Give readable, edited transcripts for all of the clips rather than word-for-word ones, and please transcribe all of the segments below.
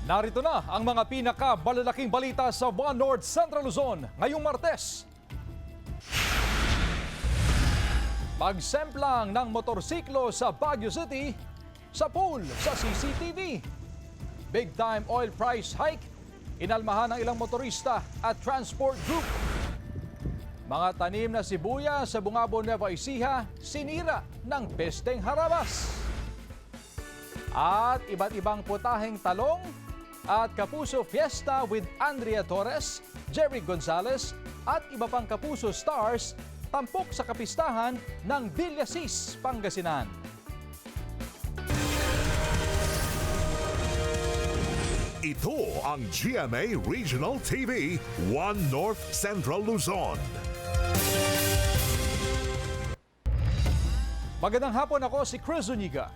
Narito na ang mga pinakamalalaking balita sa One North Central Luzon ngayong Martes. Pagsemplang ng motorsiklo sa Baguio City, sa pool sa CCTV. Big time oil price hike, inalmahan ng ilang motorista at transport group. Mga tanim na sibuya sa Bungabo, Nueva Ecija, sinira ng pesteng harabas. At iba't ibang putaheng talong at Kapuso Fiesta with Andrea Torres, Jerry Gonzalez at iba pang Kapuso stars tampok sa kapistahan ng Villasis, Pangasinan. Ito ang GMA Regional TV, One North Central Luzon. Magandang hapon, ako si Chris Zuniga.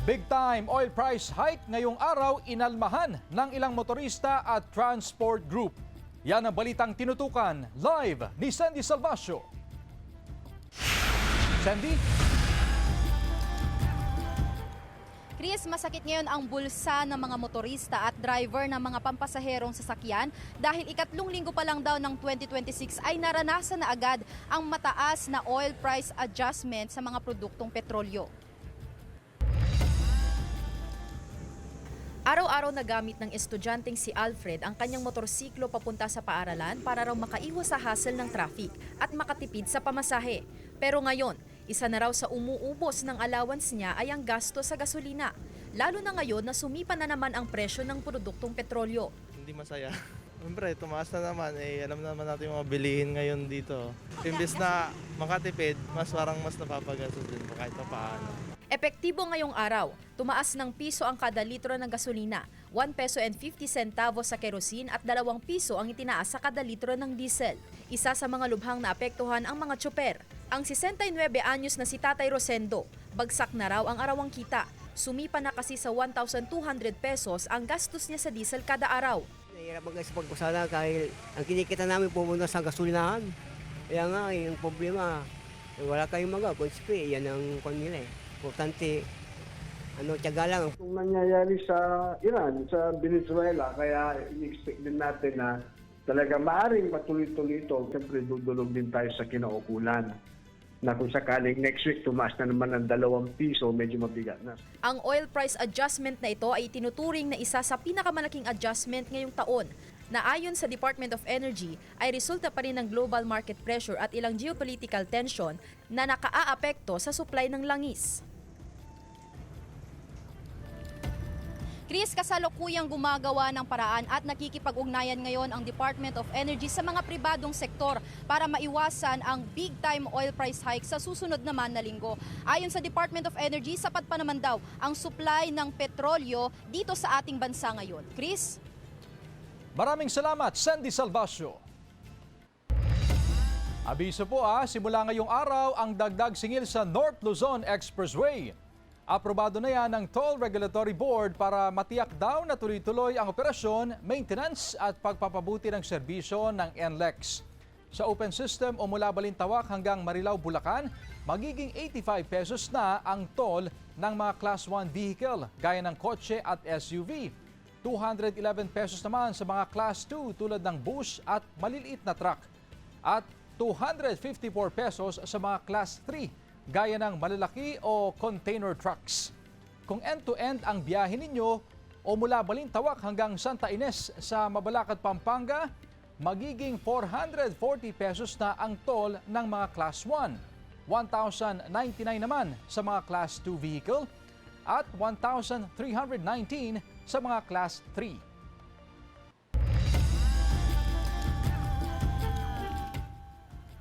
Big time oil price hike ngayong araw inalmahan ng ilang motorista at transport group. Yan ang balitang tinutukan live ni Sandy Salvacio. Sandy? Chris, masakit ngayon ang bulsa ng mga motorista at driver ng mga pampasaherong sasakyan dahil ikatlong linggo pa lang daw ng 2026 ay naranasan na agad ang mataas na oil price adjustment sa mga produktong petrolyo. Araw-araw na gamit ng estudyanteng si Alfred ang kanyang motorsiklo papunta sa paaralan para raw makaiwas sa hassle ng traffic at makatipid sa pamasahe. Pero ngayon, isa na raw sa umuubos ng allowance niya ay ang gasto sa gasolina. Lalo na ngayon na sumipa na naman ang presyo ng produktong petrolyo. Hindi masaya. Siyempre, tumaas na naman. Alam naman natin yung mga bilihin ngayon dito. Imbes na makatipid, mas napapagastos din kahit pa paano. Epektibo ngayong araw, tumaas ng piso ang kada litro ng gasolina, 1 peso and 50 centavos sa kerosene at 2 piso ang itinaas sa kada litro ng diesel. Isa sa mga lubhang naapektuhan ang mga tsoper. Ang 69 anyos na si Tatay Rosendo, bagsak na raw ang arawang kita. Sumipa na kasi sa 1,200 pesos ang gastos niya sa diesel kada araw. Nahihirap ang sa pagkusala dahil ang kinikita namin pumunta sa gasolinahan. Kaya nga, yung problema, wala kayong konsipe, yan ang kanila eh. Importante, tiyaga lang. Kung nangyayari sa Iran, sa Venezuela, kaya in-expect din natin na talaga maaring matuloy-tuloy ito. Siyempre, dudulog din tayo sa kinaukulan na kung sakaling next week tumaas na naman ng 2 piso, medyo mabigat na. Ang oil price adjustment na ito ay tinuturing na isa sa pinakamalaking adjustment ngayong taon na ayon sa Department of Energy ay resulta pa rin ng global market pressure at ilang geopolitical tension na nakaaapekto sa supply ng langis. Chris, kasalukuyang gumagawa ng paraan at nakikipag-ugnayan ngayon ang Department of Energy sa mga pribadong sektor para maiwasan ang big-time oil price hike sa susunod naman na linggo. Ayon sa Department of Energy, sapat pa naman daw ang supply ng petrolyo dito sa ating bansa ngayon. Chris? Maraming salamat, Sandy Salvacio. Abiso po simula ngayong araw ang dagdag singil sa North Luzon Expressway. Aprobado na yan ng Toll Regulatory Board para matiyak daw na tuloy-tuloy ang operasyon, maintenance at pagpapabuti ng serbisyo ng NLEX. Sa open system o mula Balintawak hanggang Marilao, Bulacan, magiging 85 pesos na ang toll ng mga Class 1 vehicle gaya ng kotse at SUV. 211 pesos naman sa mga Class 2 tulad ng bus at maliliit na truck. At 254 pesos sa mga Class 3 gaya ng malalaki o container trucks. Kung end-to-end ang biyahe ninyo o mula Balintawak hanggang Santa Ines sa Mabalacat, Pampanga, magiging 440 pesos na ang toll ng mga Class 1. 1,099 naman sa mga Class 2 vehicle at 1,319 sa mga Class 3.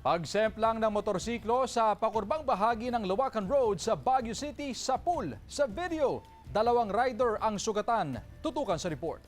Pagsemplang ng motorsiklo sa pakurbang bahagi ng Lawakan Road sa Baguio City sa pool. Sa video, 2 rider ang sugatan. Tutukan sa report.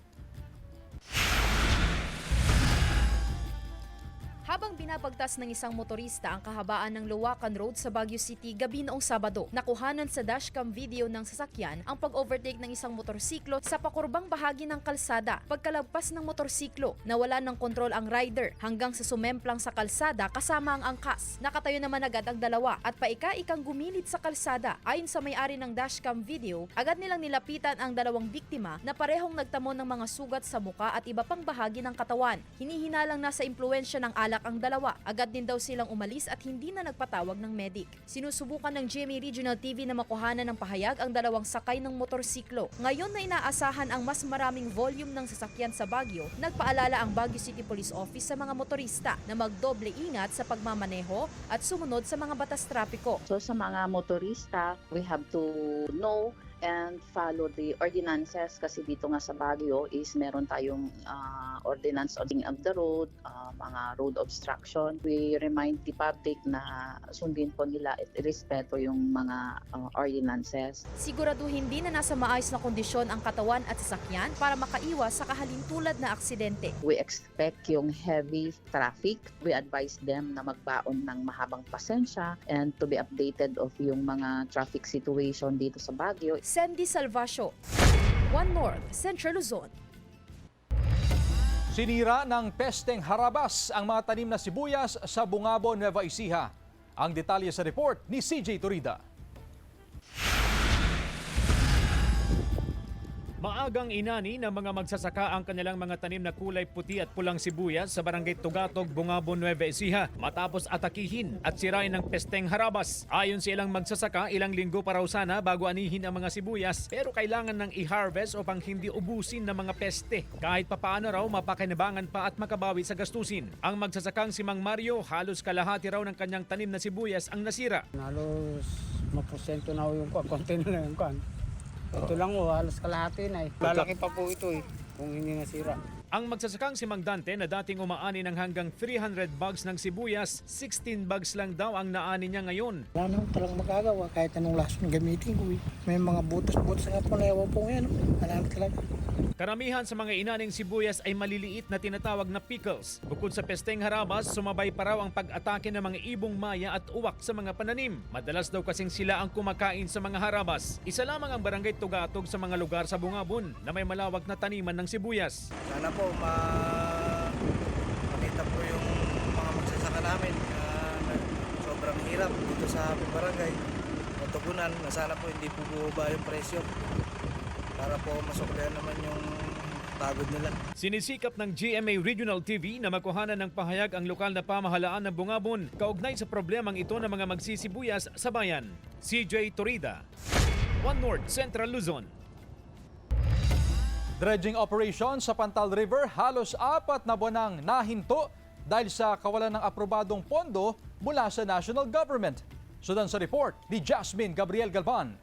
Habang binabagtas ng isang motorista ang kahabaan ng Luwakan Road sa Baguio City gabi noong Sabado, nakuhanan sa dashcam video ng sasakyan ang pag-overtake ng isang motorsiklo sa pakurbang bahagi ng kalsada. Pagkalagpas ng motorsiklo, nawala ng kontrol ang rider hanggang sa sumemplang sa kalsada kasama ang angkas. Nakatayo naman agad ang dalawa at paika-ikang gumilid sa kalsada. Ayon sa may-ari ng dashcam video, agad nilang nilapitan ang dalawang biktima na parehong nagtamo ng mga sugat sa muka at iba pang bahagi ng katawan. Hinihinalang nasa impluwensya ng alak ang dalawa. Agad din daw silang umalis at hindi na nagpatawag ng medic. Sinusubukan ng GMA Regional TV na makuhanan ng pahayag ang dalawang sakay ng motorsiklo. Ngayon na inaasahan ang mas maraming volume ng sasakyan sa Baguio, nagpaalala ang Baguio City Police Office sa mga motorista na magdoble ingat sa pagmamaneho at sumunod sa mga batas trapiko. So sa mga motorista, we have to know and follow the ordinances kasi dito nga sa Baguio is meron tayong ordinance on the road, mga road obstruction. We remind the public na sundin po nila at irespeto yung mga ordinances. Siguraduhin din na nasa maayos na kondisyon ang katawan at sasakyan para makaiwas sa kahalintulad na aksidente. We expect yung heavy traffic. We advise them na magbaon ng mahabang pasensya and to be updated of yung mga traffic situation dito sa Baguio. Sandy Salvacio, One North, Central Luzon. Sinira ng pesteng harabas ang mga tanim na sibuyas sa Bungabo, Nueva Ecija. Ang detalye sa report ni CJ Turida. Maagang inani ng mga magsasaka ang kanilang mga tanim na kulay puti at pulang sibuyas sa barangay Tugatog, Bungabo, Nueva Ecija matapos atakihin at sirain ng pesteng harabas. Ayon sa ilang magsasaka, ilang linggo pa raw sana bago anihin ang mga sibuyas pero kailangan ng i-harvest upang hindi ubusin ng mga peste. Kahit papaano raw mapakinabangan pa at makabawi sa gastusin. Ang magsasakang si Mang Mario, halos kalahati raw ng kanyang tanim na sibuyas ang nasira. Halos maporsyento na yung konti na yung kan. Ito lang halos kalahati na eh. Lalaki pa po ito eh, kung hindi nasira. Ang magsasakang si Mang Dante na dating umaani ng hanggang 300 bags ng sibuyas, 16 bags lang daw ang naani niya ngayon. Wala naman talagang magagawa kahit anong lason gamitin ko eh. May mga butas-butas nga po na ewan po ngayon. Wala na talaga. Karamihan sa mga inaning sibuyas ay maliliit na tinatawag na pickles. Bukod sa pesteng harabas, sumabay pa raw ang pag-atake ng mga ibong maya at uwak sa mga pananim. Madalas daw kasing sila ang kumakain sa mga harabas. Isa lamang ang barangay Tugatog sa mga lugar sa Bungabon na may malawak na taniman ng sibuyas. Sana po makita po yung mga magsasaka namin na sobrang hirap dito sa aming barangay. Matugunan na sana po hindi po bumaba yung presyo para po masuklihan naman yung pagod nila. Sinisikap ng GMA Regional TV na makuhanan ng pahayag ang lokal na pamahalaan ng Bungabon kaugnay sa problemang ito ng mga magsisibuyas sa bayan. CJ Turida, One North, Central Luzon. Dredging operation sa Pantal River halos 4 na buwan nang nahinto dahil sa kawalan ng aprobadong pondo mula sa national government. Sundan sa report ni Jasmine Gabriel Galvan.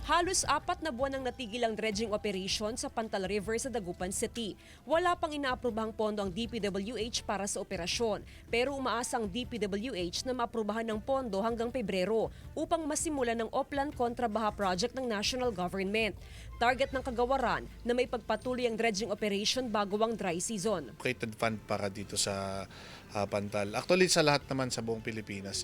Halos 4 na buwan ang natigil ang dredging operation sa Pantal River sa Dagupan City. Wala pang inaaprobahang pondo ang DPWH para sa operasyon, pero umaasa ang DPWH na maaprubahan ng pondo hanggang Pebrero upang masimulan ng Oplan Kontrabaha Project ng national government. Target ng kagawaran na may pagpatuloy ang dredging operation bago ang dry season. Allocated fund para dito sa Pantal. Actually sa lahat naman sa buong Pilipinas.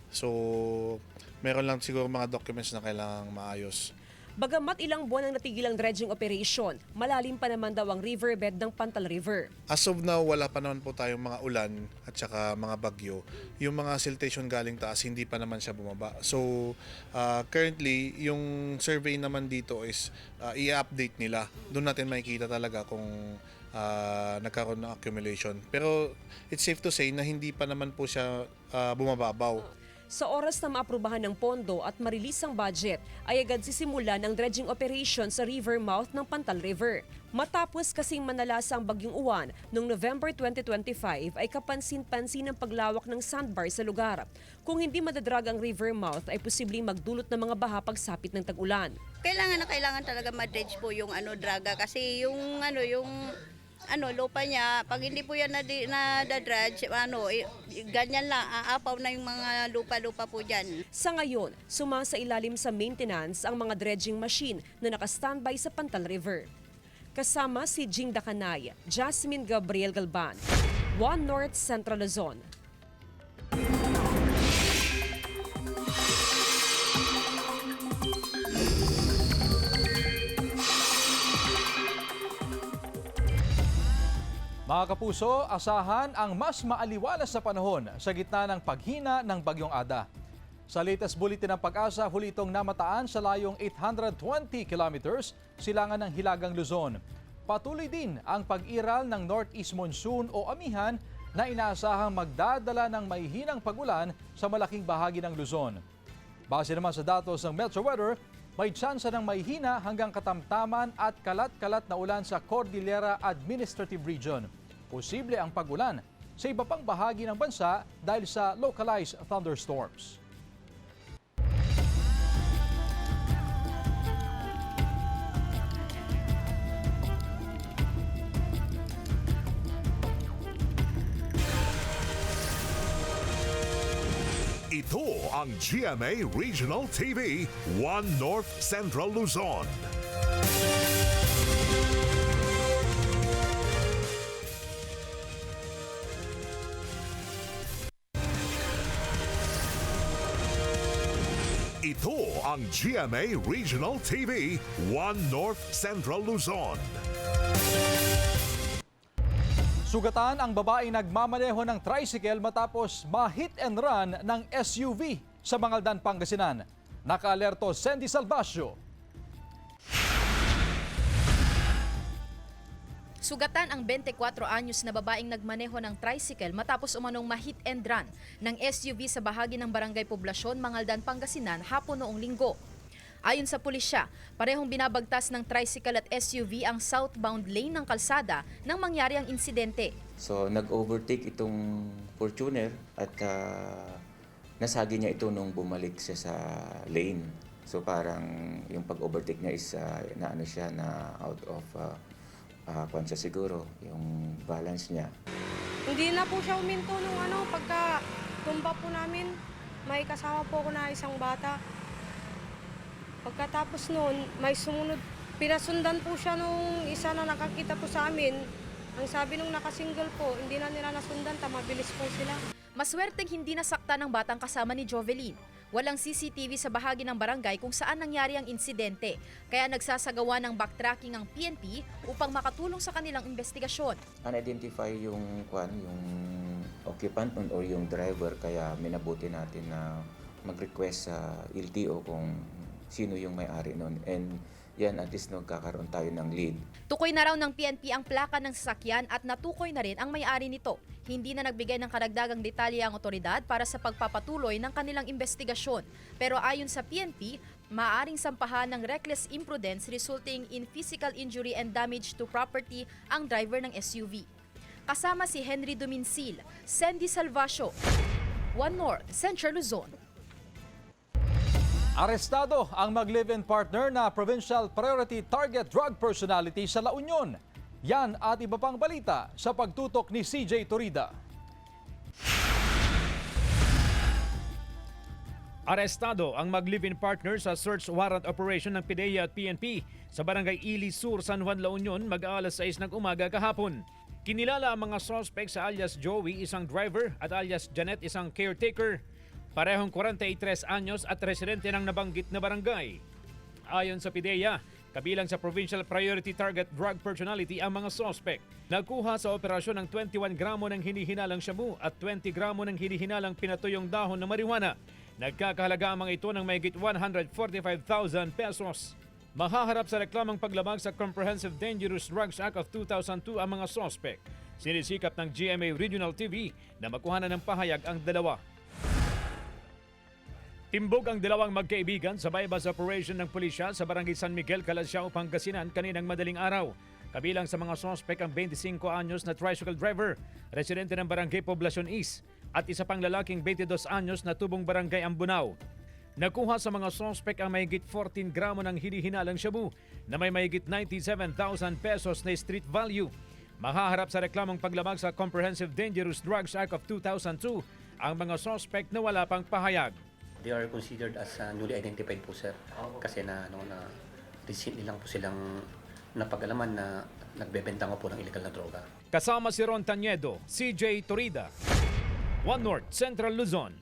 So, meron lang siguro mga documents na kailangang maayos. Bagamat ilang buwan ang natigil ang dredging operation, malalim pa naman daw ang riverbed ng Pantal River. As of now, wala pa naman po tayong mga ulan at saka mga bagyo. Yung mga siltation galing taas, hindi pa naman siya bumaba. So, currently, yung survey naman dito is i-update nila. Doon natin makikita talaga kung nagkaroon ng accumulation. Pero it's safe to say na hindi pa naman po siya bumababaw. Sa oras na maaprubahan ng pondo at marilis ang budget, ay agad sisimulan ang dredging operation sa river mouth ng Pantal River. Matapos kasing manalasa ang bagyong Uwan noong November 2025 ay kapansin-pansin ang paglawak ng sandbar sa lugar. Kung hindi madadrag ang river mouth ay posibleng magdulot ng mga baha pagsapit ng tag-ulan. Kailangan talaga ma-dredge po yung draga kasi yung lupa niya, pag hindi po yan na-dredge, ganyan lang, aapaw na yung mga lupa-lupa po dyan. Sa ngayon, sumasa ilalim sa maintenance ang mga dredging machine na naka-standby sa Pantal River. Kasama si Jing Dacanay, Jasmine Gabriel Galban, One North Central Luzon. Mga kapuso, asahan ang mas maaliwalas na panahon sa gitna ng paghina ng Bagyong Ada. Sa latest bulletin ng Pag-asa, huli itong namataan sa layong 820 kilometers silangan ng Hilagang Luzon. Patuloy din ang pag-iral ng Northeast Monsoon o amihan na inaasahang magdadala ng mahihinang pag-ulan sa malaking bahagi ng Luzon. Base naman sa datos ng Metro Weather, may tsansa ng mahihina hanggang katamtaman at kalat-kalat na ulan sa Cordillera Administrative Region. Posible ang pag-ulan sa iba pang bahagi ng bansa dahil sa localized thunderstorms. Ito ang GMA Regional TV, One North Central Luzon. Ito ang GMA Regional TV, One North Central Luzon. Sugatan ang babaeng nagmamaneho ng tricycle matapos ma-hit and run ng SUV sa Mangaldan, Pangasinan. Naka-alerto Sandy Salvacio. Sugatan ang 24 anyos na babaeng nagmaneho ng tricycle matapos umanong ma-hit and run ng SUV sa bahagi ng Barangay Poblasyon, Mangaldan, Pangasinan hapon noong Linggo. Ayon sa pulisya, parehong binabagtas ng tricycle at SUV ang southbound lane ng kalsada nang mangyari ang insidente. So nag-overtake itong Fortuner at nasagi niya ito nung bumalik siya sa lane. So parang yung pag-overtake niya is naano siya na out of conscious siguro, yung balance niya. Hindi na po siya uminto nung pagka tumba po namin, may kasama po ako na isang bata. Pagkatapos noon, may sumunod, pinasundan po siya nung isa na nakakita po sa amin. Ang sabi nung nakasingle po, hindi na nila nasundan, mabilis po sila. Maswerteng hindi nasakta ng batang kasama ni Jovelyn. Walang CCTV sa bahagi ng barangay kung saan nangyari ang insidente, kaya nagsasagawa ng backtracking ang PNP upang makatulong sa kanilang investigasyon. Unidentify yung occupant or yung driver, kaya minabuti natin na mag-request sa LTO kung sino yung may-ari nun. And yan, at least nagkakaroon tayo ng lead. Tukoy na raw ng PNP ang plaka ng sasakyan at natukoy na rin ang may-ari nito. Hindi na nagbigay ng karagdagang detalye ang otoridad para sa pagpapatuloy ng kanilang investigasyon. Pero ayon sa PNP, maaaring sampahan ng reckless imprudence resulting in physical injury and damage to property ang driver ng SUV. Kasama si Henry Duminsil, Sandy Salvacio, One North, Central Luzon. Arestado ang mag-live-in partner na Provincial Priority Target Drug Personality sa La Union. Yan at iba pang balita sa pagtutok ni CJ Torida. Arestado ang mag-live-in partner sa search warrant operation ng PIDEA at PNP sa Barangay Ili Sur, San Juan, La Union mag-aalas 6 ng umaga kahapon. Kinilala ang mga suspect sa alias Joey, isang driver, at alias Janet, isang caretaker. Parehong 43 anyos at residente ng nabanggit na barangay. Ayon sa PIDEA, kabilang sa Provincial Priority Target Drug Personality ang mga suspect. Nagkuha sa operasyon ng 21 gramo ng hinihinalang shabu at 20 gramo ng hinihinalang pinatuyong dahon ng marijuana. Nagkakahalaga ang mga ito ng mahigit 145,000 pesos. Mahaharap sa reklamang paglabag sa Comprehensive Dangerous Drugs Act of 2002 ang mga suspect. Sinisikap ng GMA Regional TV na makuhanan ng pahayag ang dalawa. Timbog ang dalawang magkaibigan sa bypass operation ng pulisya sa Barangay San Miguel, Calasiao, Pangasinan kaninang madaling araw. Kabilang sa mga sospek ang 25 anyos na tricycle driver, residente ng Barangay Poblasyon East, at isa pang lalaking 22 anyos na tubong Barangay Ambunao. Nakuha sa mga sospek ang mahigit 14 gramo ng hinihinalang shabu na may mahigit 97,000 pesos na street value. Mahaharap sa reklamang paglabag sa Comprehensive Dangerous Drugs Act of 2002 ang mga sospek na wala pang pahayag. They are considered as newly identified po, sir. Kasi recently lang po silang napag-alaman na nagbebenta nga po ng illegal na droga. Kasama si Ron Tañedo, CJ Torida, One North Central Luzon.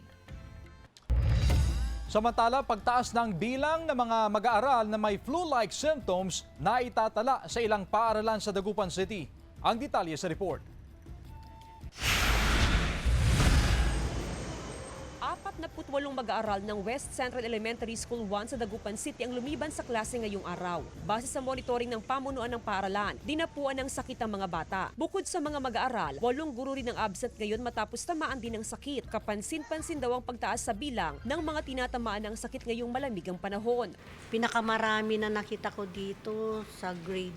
Samantala, pagtaas ng bilang ng mga mag-aaral na may flu-like symptoms na itatala sa ilang paaralan sa Dagupan City. Ang detalye sa report. 48 mag-aaral ng West Central Elementary School 1 sa Dagupan City ang lumiban sa klase ngayong araw. Base sa monitoring ng pamunuan ng paaralan, dinapuan ng sakit ang mga bata. Bukod sa mga mag-aaral, 8 guro rin ang absent ngayon matapos tamaan din ng sakit. Kapansin-pansin daw ang pagtaas sa bilang ng mga tinatamaan ng sakit ngayong malamig ang panahon. Pinakamarami na nakita ko dito sa grade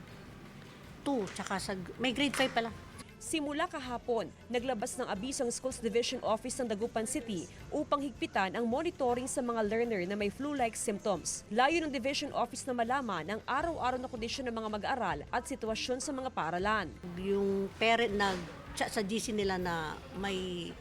2, tsaka may grade 5 pala. Simula kahapon, naglabas ng abiso ang Schools Division Office ng Dagupan City upang higpitan ang monitoring sa mga learner na may flu-like symptoms. Layo ng Division Office na malaman ang araw-araw na kondisyon ng mga mag-aaral at sitwasyon sa mga paaralan. Yung parent sa GC nila na may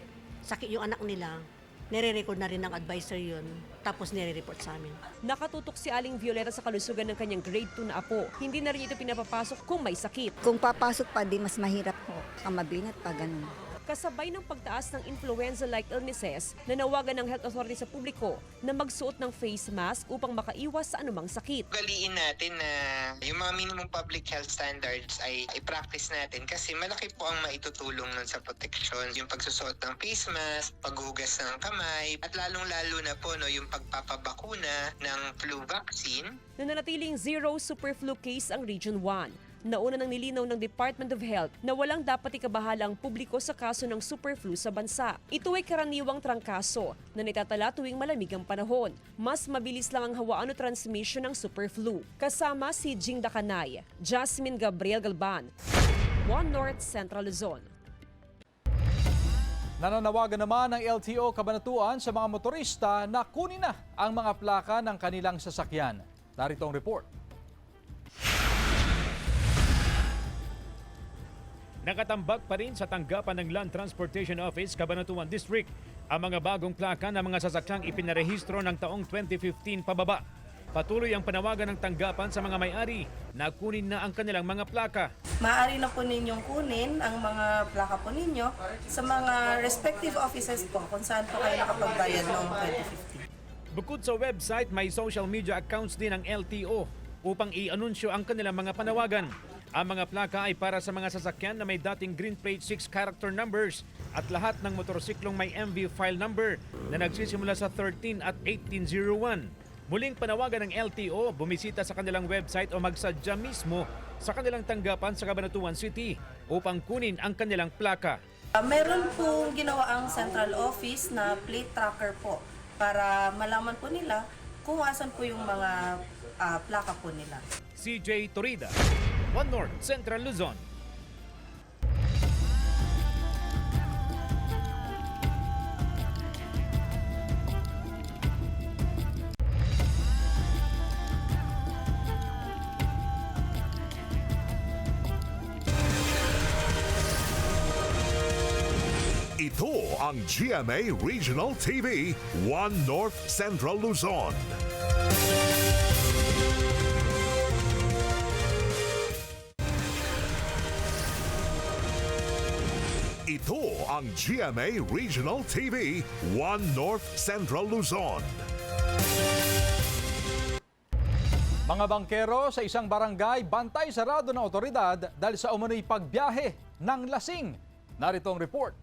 sakit yung anak nila, nire-record na rin ng advisor yun, tapos nire-report sa amin. Nakatutok si Aling Violeta sa kalusugan ng kanyang grade 2 na apo. Hindi na rin ito pinapapasok kung may sakit. Kung papasok pa, di mas mahirap po. Ang mabinat pa ganun. Kasabay ng pagtaas ng influenza-like illnesses, nanawagan ng health authority sa publiko na magsuot ng face mask upang makaiwas sa anumang sakit. Ugaliin natin na yung mga minimum public health standards ay i-practice natin kasi malaki po ang maitutulong nun sa proteksyon. Yung pagsusuot ng face mask, paghugas ng kamay, at lalong-lalo na po yung pagpapabakuna ng flu vaccine. Nananatiling 0 superflu case ang Region 1. Nauna nang nilinaw ng Department of Health na walang dapat ikabahala ang publiko sa kaso ng superflu sa bansa. Ito ay karaniwang trangkaso na naitatala tuwing malamig ang panahon. Mas mabilis lang ang hawaan o transmission ng superflu. Kasama si Jing Dakanay, Jasmine Gabriel Galban, One North Central Luzon. Nananawagan naman ng LTO Cabanatuan sa mga motorista na kunin na ang mga plaka ng kanilang sasakyan. Narito ang report. Nakatambak pa rin sa tanggapan ng Land Transportation Office, Cabanatuan District, ang mga bagong plaka ng mga sasakyang ipinarehistro ng taong 2015 pababa. Patuloy ang panawagan ng tanggapan sa mga may-ari na kunin na ang kanilang mga plaka. Maaari na po ninyong kunin ang mga plaka po ninyo sa mga respective offices po kung saan po kayo nakapagbayad noong 2015. Bukod sa website, may social media accounts din ng LTO upang i-anunsyo ang kanilang mga panawagan. Ang mga plaka ay para sa mga sasakyan na may dating green plate 6 character numbers at lahat ng motorsiklong may MV file number na nagsisimula sa 13 at 1801. Muling panawagan ng LTO, bumisita sa kanilang website o magsadya mismo sa kanilang tanggapan sa Cabanatuan City upang kunin ang kanilang plaka. Meron pong ginawa ang central office na plate tracker po para malaman po nila kung asan po yung mga plaka po nila. CJ Torida, One North Central Luzon. Ito ang GMA Regional TV, One North Central Luzon. Ito ang GMA Regional TV, One North Central Luzon. Mga bangkero sa isang barangay bantay sarado ng otoridad dahil sa umano'y pagbiyahe ng lasing. Narito ang report.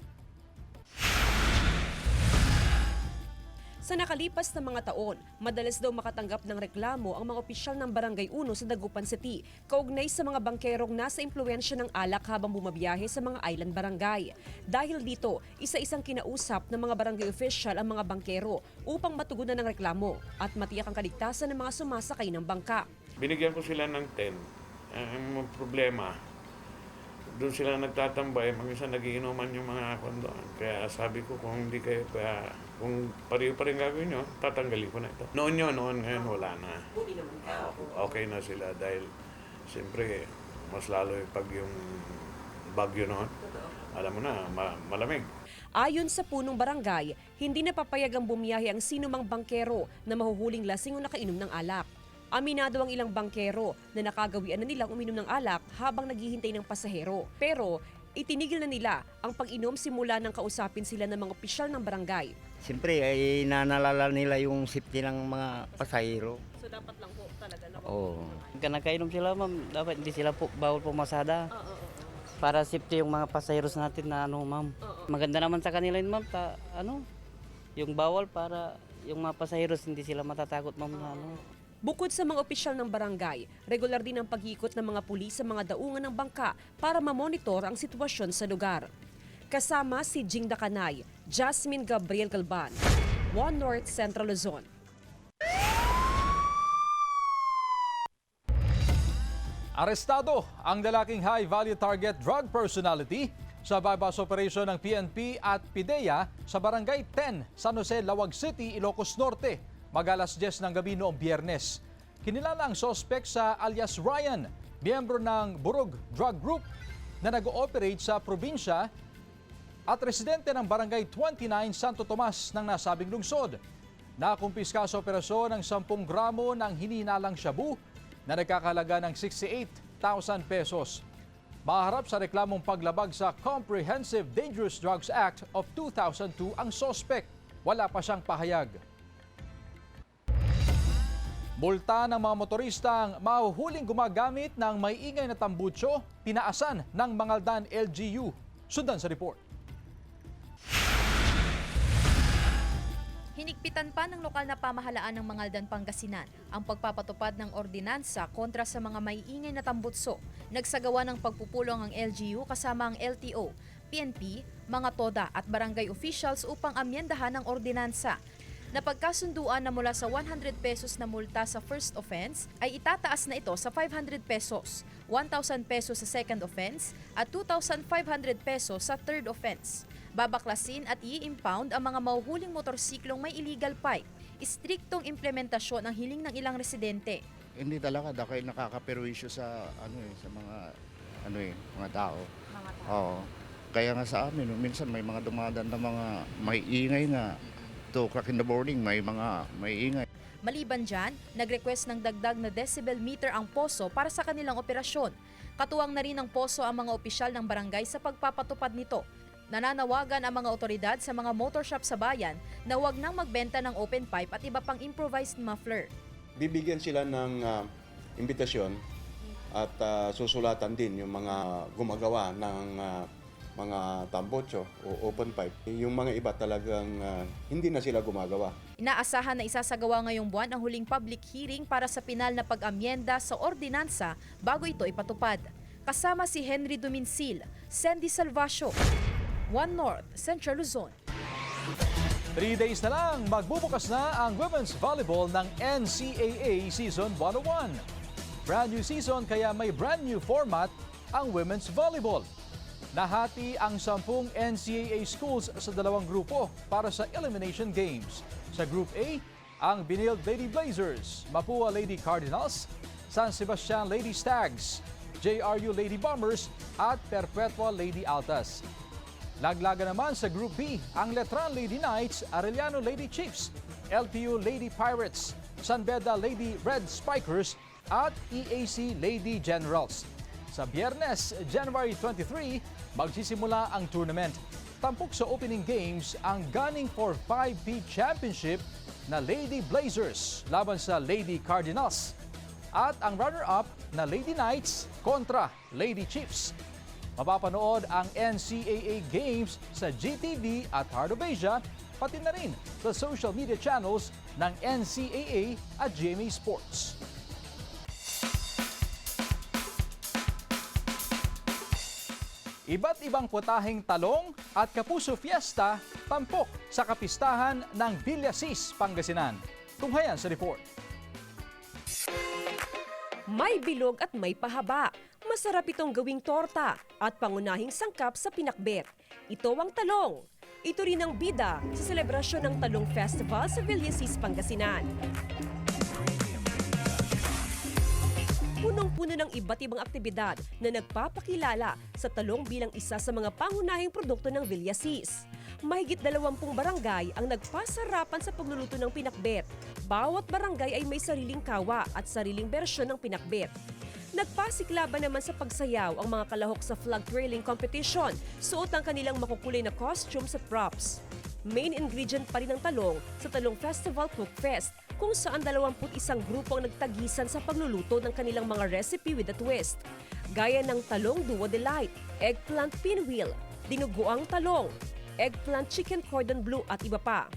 Sa nakalipas na mga taon, madalas daw makatanggap ng reklamo ang mga opisyal ng Barangay 1 sa Dagupan City, kaugnay sa mga bangkerong nasa impluwensya ng alak habang bumabiyahe sa mga island barangay. Dahil dito, isa-isang kinausap ng mga barangay official ang mga bangkero upang matugunan ng reklamo at matiyak ang kaligtasan ng mga sumasakay ng bangka. Binigyan ko sila ng tent. Ang problema, doon sila nagtatambay, mag-isa nagiinuman yung mga kondoan. Kaya sabi ko kung hindi kayo kung pareho pa rin gagawin nyo, tatanggalin ko na ito. Noon ngayon wala na. Okay na sila dahil siyempre mas lalo pag yung bagyo noon, alam mo na, malamig. Ayon sa punong barangay, hindi napapayagang bumiyahe ang sinumang bangkero na mahuhuling lasing o nakainom ng alak. Aminado ang ilang bangkero na nakagawian na nilang uminom ng alak habang naghihintay ng pasahero. Pero itinigil na nila ang pag-inom simula nang kausapin sila ng mga opisyal ng barangay. Siyempre, ay nanalala nila yung safety ng mga pasahero. So dapat lang po talaga na Oo. Pagka nakainom sila, ma'am, dapat hindi sila bawal pumasada. Para safety yung mga pasaheros natin na ma'am. Maganda naman sa kanila yun, ma'am, yung bawal para yung mga pasaheros hindi sila matatakot, ma'am, na Bukod sa mga opisyal ng barangay, regular din ang pag-ikot ng mga pulis sa mga daungan ng bangka para mamonitor ang sitwasyon sa lugar. Kasama si Jing Dakanay, Jasmine Gabriel Galban, One North Central Luzon. Arestado ang lalaking high-value target drug personality sa bypass operation ng PNP at PIDEA sa Barangay 10, San Jose, Lawag City, Ilocos Norte, mag-alas 10 ng gabi noong Biyernes. Kinilala ang sospek sa alias Ryan, miyembro ng Burog Drug Group na nag-ooperate sa probinsya at residente ng Barangay 29, Santo Tomas ng nasabing lungsod. Nakumpiska sa operasyon ng 10 gramo ng hinihinalang shabu na nagkakahalaga ng 68,000 pesos. Maharap sa reklamong paglabag sa Comprehensive Dangerous Drugs Act of 2002 ang sospek. Wala pa siyang pahayag. Multa ng mga motoristang mahuhuling gumagamit ng may ingay na tambutso, tinaasan ng Mangaldan LGU. Sundan sa report. Hinigpitan pa ng lokal na pamahalaan ng Mangaldan, Pangasinan ang pagpapatupad ng ordinansa kontra sa mga may ingay na tambutso. Nagsagawa ng pagpupulong ang LGU kasama ang LTO, PNP, mga TODA at barangay officials upang amyendahan ang ordinansa. Napagkasunduan na mula sa 100 pesos na multa sa first offense ay itataas na ito sa 500 pesos, 1,000 pesos sa second offense at 2,500 pesos sa third offense. Babaklasin at i-impound ang mga mahuhuling motorsiklong may illegal pipe. Istriktong implementasyon ang hiling ng ilang residente. Hindi talaga dahil nakakaperwisyo sa sa mga tao. Oo. Kaya nga sa amin minsan may mga dumadaan na mga may ingay na 2 o'clock in the morning, may ingay. Maliban dyan, nag-request ng dagdag na decibel meter ang poso para sa kanilang operasyon. Katuwang na rin ng poso ang mga opisyal ng barangay sa pagpapatupad nito. Nananawagan ang mga otoridad sa mga motor shop sa bayan na huwag nang magbenta ng open pipe at iba pang improvised muffler. Bibigyan sila ng imbitasyon at susulatan din yung mga gumagawa ng mga tambotso o open pipe. Yung mga iba talagang hindi na sila gumagawa. Inaasahan na isasagawa ngayong buwan ang huling public hearing para sa pinal na pag-amyenda sa ordinansa bago ito ipatupad. Kasama si Henry Duminsil, Sandy Salvacio, One North Central Luzon. 3 days na lang, magbubukas na ang women's volleyball ng NCAA Season 101. Brand new season kaya may brand new format ang women's volleyball. Nahati ang 10 NCAA schools sa 2 grupo para sa elimination games. Sa Group A, ang Benilde Lady Blazers, Mapua Lady Cardinals, San Sebastian Lady Stags, JRU Lady Bombers at Perpetua Lady Altas. Laglaga naman sa Group B, ang Letran Lady Knights, Arellano Lady Chiefs, LTU Lady Pirates, San Beda Lady Red Spikers at EAC Lady Generals. Sa Biyernes, January 23, magsisimula ang tournament. Tampok sa opening games ang gunning for 5P Championship na Lady Blazers laban sa Lady Cardinals at ang runner-up na Lady Knights kontra Lady Chiefs. Mapapanood ang NCAA Games sa GTV at Heart of Asia, pati na rin sa social media channels ng NCAA at GMA Sports. Iba't ibang putaheng talong at kapuso fiesta tampok sa kapistahan ng Villasis, Pangasinan. Tunghayan sa report. May bilog at may pahaba. Masarap itong gawing torta at pangunahing sangkap sa pinakbet. Ito ang talong. Ito rin ang bida sa selebrasyon ng Talong Festival sa Villasis, Pangasinan. punong-puno ng iba't ibang aktibidad na nagpapakilala sa talong bilang isa sa mga pangunahing produkto ng Villasis. Mahigit 20 barangay ang nagpasarapan sa pagluluto ng pinakbet. Bawat barangay ay may sariling kawa at sariling bersyon ng pinakbet. Nagpasiklaban naman sa pagsayaw ang mga kalahok sa flag trailing competition, suot ang kanilang makukulay na costumes at props. Main ingredient pa rin ng talong sa Talong Festival Cook Fest, kung saan 21 grupo ang nagtagisan sa pagluluto ng kanilang mga recipe with a twist. Gaya ng talong duo delight, eggplant pinwheel, dinuguang talong, eggplant chicken cordon bleu at iba pa.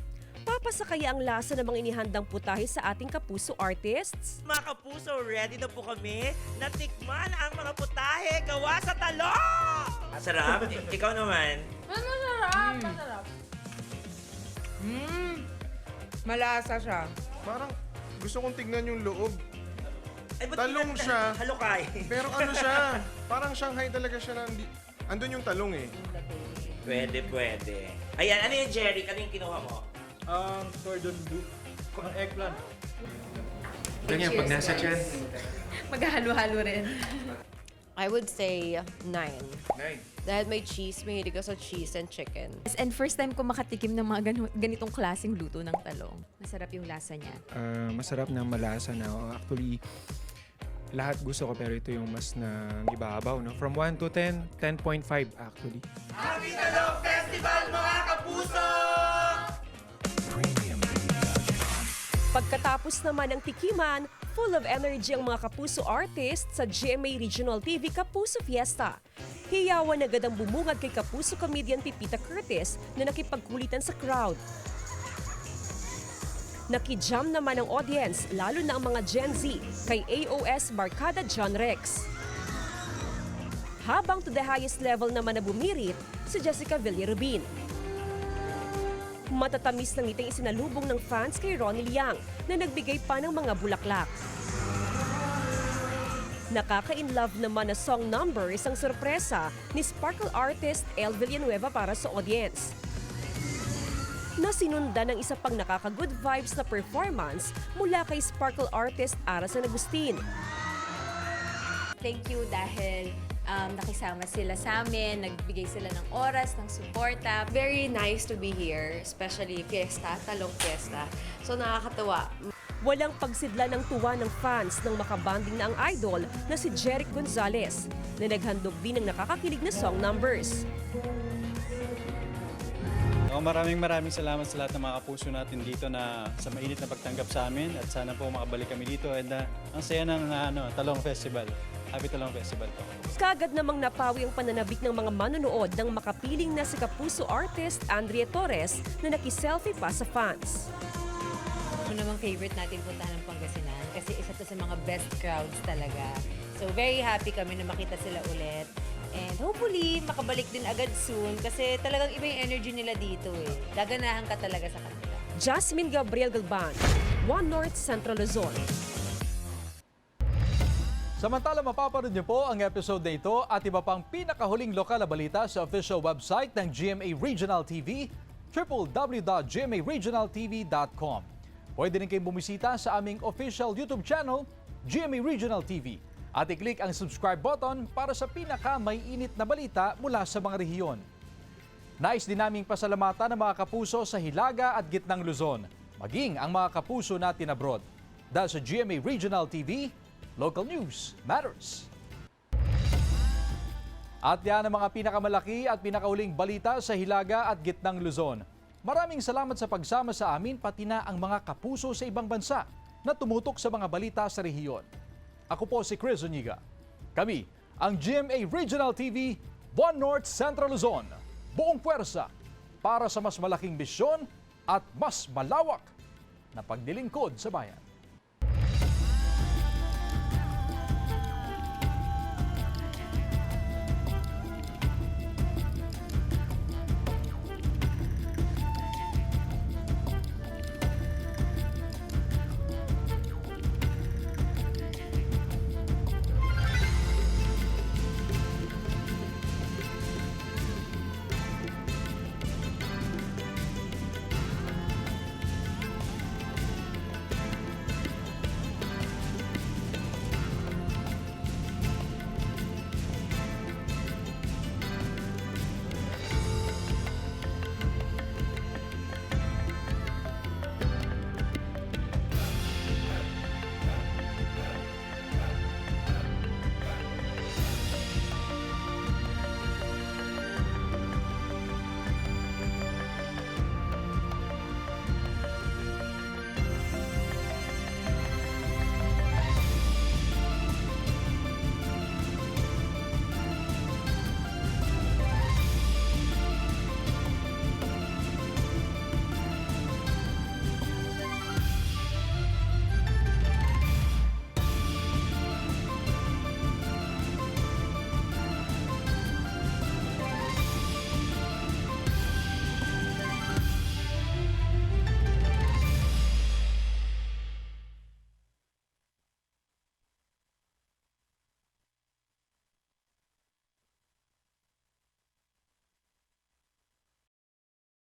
Papasakaya ang lasa ng mga inihandang putahe sa ating kapuso artists? Mga kapuso, ready na po kami na tikman ang mga putahe gawa sa talong! Masarap? Ikaw naman? Masarap! Masarap. Malasa siya. Parang gusto kong tignan yung loob. Ay, ba't Talong siya. Halukay. Pero ano siya? Parang Shanghai talaga siya na andun yung talong eh. Pwede. Ayan, ano yung Jerry? Ano yung kinuha mo? Ang cordon bleu. Ang eggplant. Ganyan, pag nasa tiyan. Maghahalo-halo rin. I would say 9. 9. Dahil may cheese, mahilig ako sa cheese and chicken. And first time ko makatikim ng mga ganitong klaseng luto ng talong. Masarap yung lasa niya. Masarap na malasa na. Actually, lahat gusto ko pero ito yung mas na ibabaw. No? From 1 to 10, 10.5 actually. Happy Talong Festival, mga kapuso! Pagkatapos naman ng tikiman, full of energy ang mga kapuso artists sa GMA Regional TV Kapuso Fiesta. Hiyawan agad ang bumungad kay kapuso comedian Pipita Curtis na nakipagkulitan sa crowd. Nakijam naman ang audience, lalo na ang mga Gen Z, kay AOS Barkada John Rex. Habang to the highest level naman na bumirit, si Jessica Villarubin. Matatamis ng ngiting isinalubong ng fans kay Ronnie Liang na nagbigay pa ng mga bulaklak. Nakaka-in-love naman na song numbers ang sorpresa ni Sparkle artist El Villanueva para sa audience. Nasinundan ng isa pang nakaka-good vibes na performance mula kay Sparkle artist Ara San Agustin. Thank you dahil nakisama sila sa amin, nagbigay sila ng oras, ng suporta. Very nice to be here, especially Fiesta, Talong Fiesta. So nakakatuwa. Walang pagsidla ng tuwa ng fans ng makabanding na ang idol na si Jeric Gonzalez na naghandog din ng nakakakilig na song numbers. Maraming salamat sa lahat ng mga kapuso natin dito na sa mainit na pagtanggap sa amin at sana po makabalik kami dito and ang saya ng Talong Festival. Happy Talong Festival po. Kagad namang napawi ang pananabik ng mga manonood ng makapiling na si kapuso artist Andrea Torres na nakiselfie pa sa fans. Ano namang favorite natin puntahan ng Pangasinan kasi isa to sa mga best crowds talaga. So very happy kami na makita sila ulit. And hopefully, makabalik din agad soon kasi talagang iba yung energy nila dito eh. Gaganahan ka talaga sa kanila. Jasmine Gabriel Galban, One North Central Luzon. Samantala, mapapanood niyo po ang episode na ito at iba pang pinakahuling lokal na balita sa official website ng GMA Regional TV, www.gmaregionaltv.com. Pwede rin kayong bumisita sa aming official YouTube channel, GMA Regional TV, at i-click ang subscribe button para sa pinaka-may-init na balita mula sa mga rehiyon. Nais din naming pasalamatan ang mga kapuso sa Hilaga at Gitnang Luzon, maging ang mga kapuso natin abroad. Dahil sa GMA Regional TV, local news matters. At yan ang mga pinakamalaki at pinakauling balita sa Hilaga at Gitnang Luzon. Maraming salamat sa pagsama sa amin pati na ang mga kapuso sa ibang bansa na tumutok sa mga balita sa rehiyon. Ako po si Chris Zuniga. Kami ang GMA Regional TV, One North Central Luzon. Buong puwersa para sa mas malaking misyon at mas malawak na paglilingkod sa bayan.